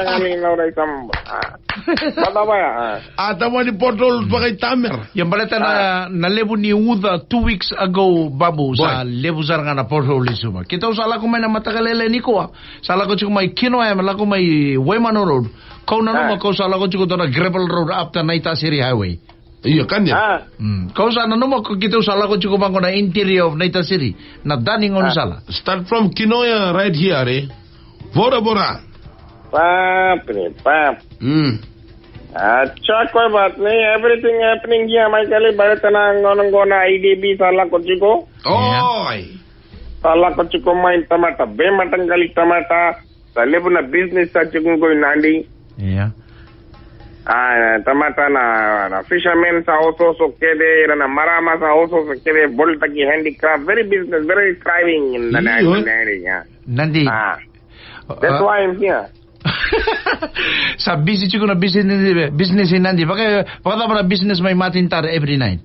Kami nauray sam. Bata ya. Tama ni Portol pakai tamer. Yang balita na lebu ni Uda 2 weeks ago, babu, sa lebu sarang na Portol isuma. Kita usala ko may na matagalele ni ko. Sala ko chiko may Kinoy, mala ko may Waimano Road. Kau na naman ko sala ko chiko to na Gravel Road up to Naita City Highway. Iya kan ya. Kau sana naman ko kita usala ko chiko bangko na interior of Naita City. Na daning on sala. Start from Kinoya right here, eh. Bora. Pap. अच्छा कोई बात नहीं everything happening here Michael बड़तना gonna IDB साला कुछ को Oy. साला कुछ को माइन टमाटा बे मटन गली टमाटा साले पुना बिजनेस सा चिकन कोई नांडी Yeah. टमाटा ना फिशरमैन सा ओसो के दे ना मरामा सा ओसो के दे बोल्ट की handicraft very business very thriving in the area Nandi. That's why I'm here. Sa busy chico na business in Nandi. Baka para business may matintar every night.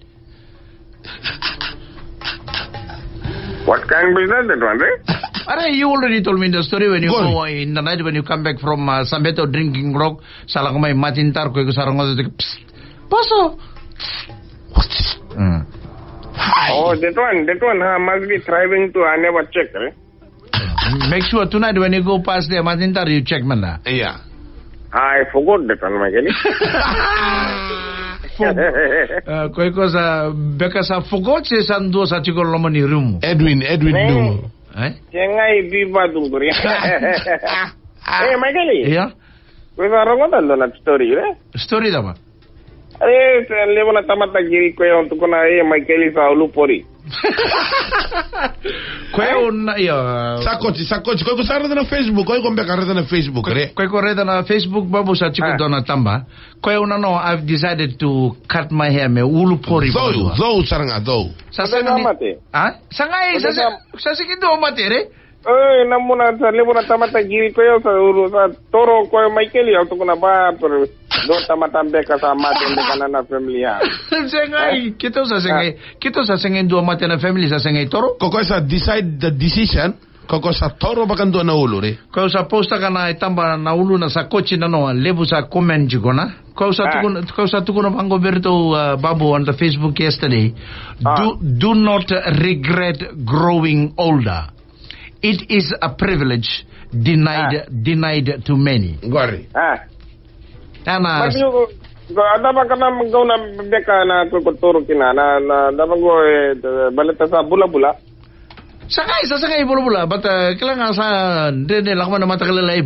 What kind of business that one, right? Are you already told me the story when you go in the night when you come back from Sambeto drinking rock. Sala ko may matintar ko sarang ko Paso. Oh, that one must be thriving too. I never check, right? Make sure tonight when you go past there, Matintar, you check man la. Yeah. I forgot that one, Michael. Koi cosa beka sa forgot se sando sa chico lomani room. Edwin no. Kengai biba dunguri. Hey, Michael. Yeah. Koi sa rongo dalo na story, right? Story da ba? Are levo na tamata giri ko yon tuko na Michael sa ulupori. Koi na yo. Sakochi. Koi ko sarada na Facebook. Koi ko mbeka reda na Facebook, re. Koi ko reda na Facebook babu sa chico dona tamba. Koi una no I've decided to cut my hair me ulupori. Though saranga though. Sa mate. Sangai sa sikido mate re. Namuna sa levo na tamata giri ko yon sa toro ko Michael yon tuko na ba pero do tamata beka sa mate beka na family ha. Sengai kito sa sengai do mate na family sa sengai toro. Koko sa decide the decision. Koko sa toro bakan do na ulo re. Kau sa posta kana itamba na ulo na sa kochi na no lebu sa comment jugo na. Kau sa tukun of Ango Berto Babu on the Facebook yesterday. Do not regret growing older. It is a privilege denied to many. Gori. Ana. Ada ba kana magaw na beka na tuturo kina na dapat go balita sa bula-bula. Sangay bula-bula. But kailangan sa dene lakman na matakalala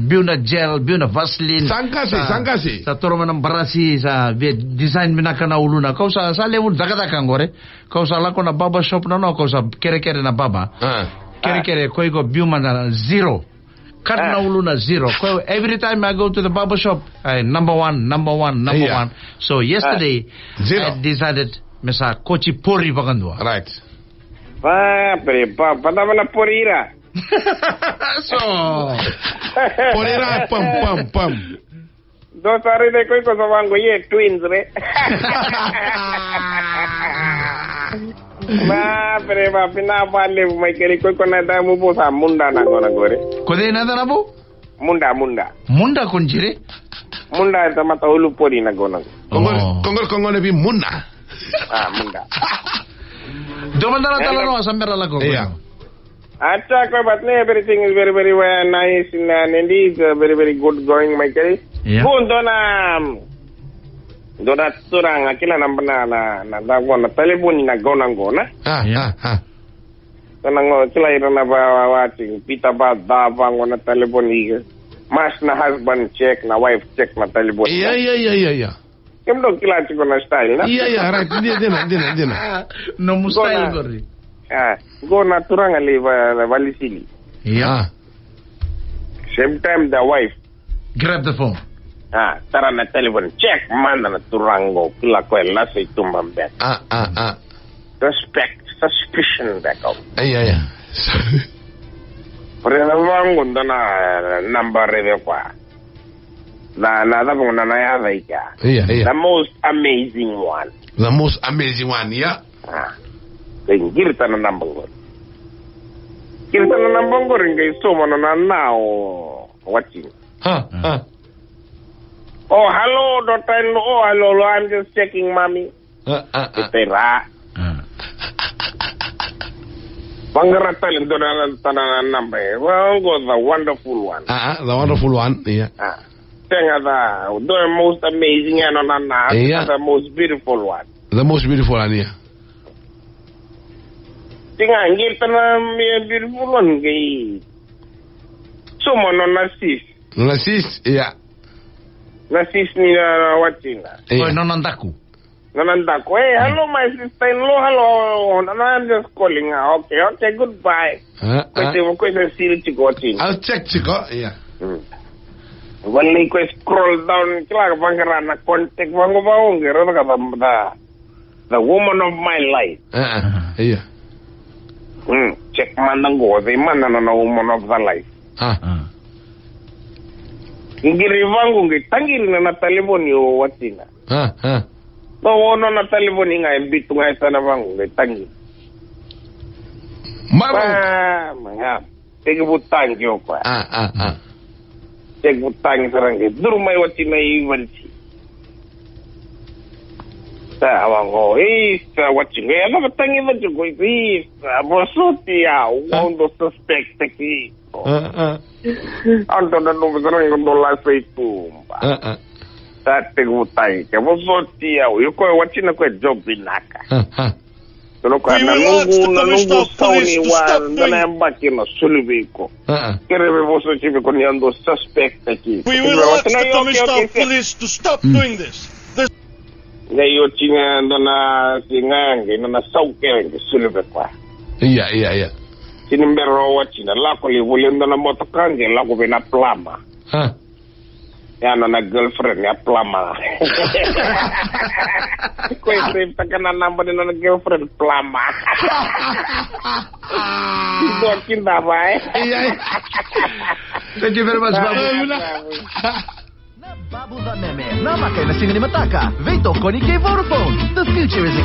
biu na gel, biu na Vaseline. Sangkasi. Sa turo man ng barasi sa design minaka na ulo na. Kau sa lemun dagadakang gore. Kau sa lako na baba shop na no. Kau sa kere-kere na baba. Kere-kere koi go biu man na zero. Cut na ulo na zero. Every time I go to the barber shop, number one. So yesterday, I decided mesa kochi pori bagandwa. Right. Pada mana porira. So porira pam. Do sari de koi ko sawango ye twins re. Pina vale mai keri koi ko na da mu bo sa munda na gona gore. Ko de na da na bo? Munda. Munda kunjire? Munda ta mata ulu pori na gona. Kongol bi munda. Munda. Do mandala talano sambera la ko. Yeah. Acha koi baat nahi, everything is very very nice and indeed very very good going mai keri. Bun dona turang akila nambana na gona telefoni na gona. Tanango kila ira na ba watching pita ba ngona telefoni. Mas na husband check na wife check na telefoni. Yeah. Kemdo kila chiko na style na. Yeah, right. Dina. No mu style gori. Gona turang ali valisili. Yeah. Same time the wife grab the phone. Tara na telephone check mana na turango kila ko lasa itumbang bet. Respect suspicion back out. Yeah. Pero naman gunda na number reve kwa. Na ko na ya vaika. Yeah. The most amazing one. Yeah. Girta na nambang. Girta na nambang ringa iso mo na now watching. Oh, hello, daughter-in-law. Oh, hello, I'm just checking, mommy. Itera. Pangaratal ito na tanan number. Well, go the wonderful one. The wonderful one, yeah. Tenga the most amazing and the most beautiful one. The most beautiful one, yeah. Tinga ngita na beautiful one kay sumo no nasis. Nasis, yeah. Nasis ni na watina. Oy, nonandaku. Nonandaku. Hey, hello my sister-in-law. Hello. I'm just calling her. Okay, goodbye. Kwese siri chiko watina. I'll check chiko, yeah. When I scroll down, kila bangara na contact wangu baongero na the woman of my life. Yeah. Check mandango, the man na woman of the life. Ngiri vangu ngitangiri na telefoni yo watina. No wono na telefoni nga mbitu nga sana vangu ngitangiri. Mama, tege butangi yo kwa. Tege butangi sarangi. Durumai watina iwansi. Sa wango isa watchinga ya na butangi wachugo isa bosuti ya wondo suspect ki. Anto na no zarang ndola seitumba. Tate gutai ke bosuti ya yuko wachina kwa job binaka. Pero kwa nungu sauni wa ndana mbaki na sulubiko. Kerebe bosuti biko ni ando suspect ki. We will ask the Tomistown police to stop doing this. Ngayon tinga ndana singange ndana sauke sulubiko. Yeah. Sinimbero wachina lako livulenda na motokange lako vina plama. Yana na girlfriend ya plama. Kwese takana namba ni na girlfriend plama. Ito kinda ba Thank you very much, Babu. Babu the meme. Namakay na singin ni Mataka. Vito koni kay Vodafone. The future is